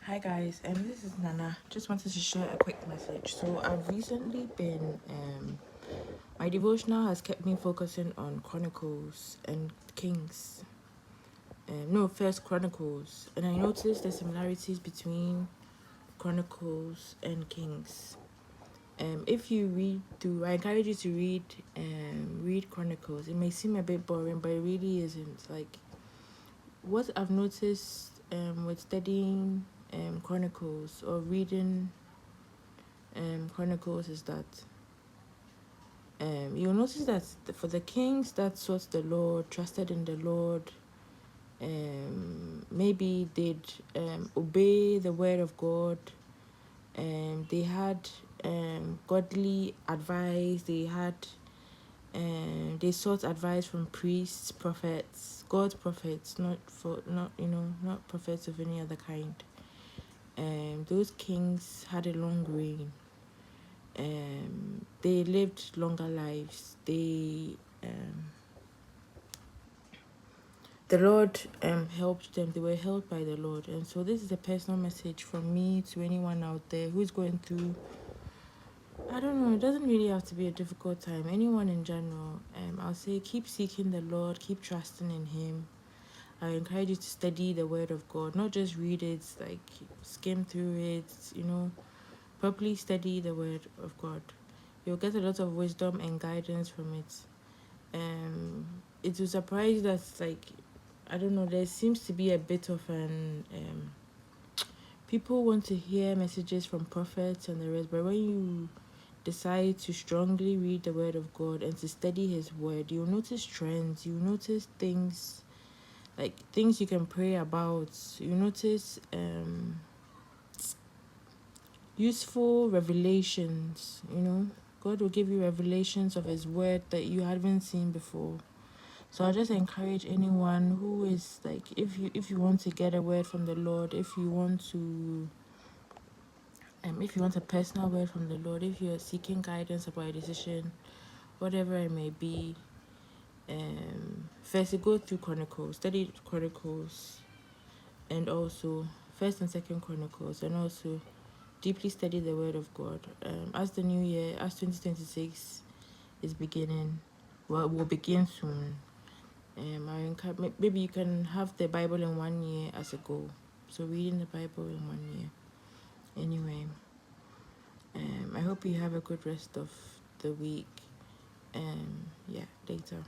Hi guys, this is Nana. Just wanted to share a quick message. So I've recently been my devotional has kept me focusing on Chronicles and Kings. No, First Chronicles, and I noticed the similarities between Chronicles and Kings. If you read through, I encourage you to read Chronicles. It may seem a bit boring, but it really isn't. Like what I've noticed with studying Chronicles or reading Chronicles is that you'll notice that for the kings that sought the Lord, trusted in the Lord, maybe they'd obey the word of God. They had godly advice. They sought advice from priests, prophets, God's prophets, not prophets of any other kind. Those kings had a long reign. They lived longer lives. The Lord helped them. They were helped by the Lord. And so this is a personal message from me to anyone out there who's going through, I don't know, it doesn't really have to be a difficult time. Anyone in general, I'll say keep seeking the Lord, keep trusting in Him. I encourage you to study the Word of God, not just read it, like skim through it, properly study the Word of God. You'll get a lot of wisdom and guidance from it. It will surprise that, like, I don't know, there seems to be a bit of an people want to hear messages from prophets and the rest, but when you decide to strongly read the Word of God and to study His Word, you'll notice trends, you'll notice things, like things you can pray about. You notice useful revelations. God will give you revelations of His Word that you haven't seen before. So I just encourage anyone who is like, if you want to get a word from the Lord, if you want a personal word from the Lord, if you're seeking guidance about a decision, whatever it may be, first you go through Chronicles, study Chronicles, and also First and Second Chronicles, and also deeply study the Word of God. As the new year, as 2026 is beginning, well, will begin soon. Maybe you can have the Bible in 1 year as a goal. So reading the Bible in 1 year. Anyway, I hope you have a good rest of the week. Yeah, later.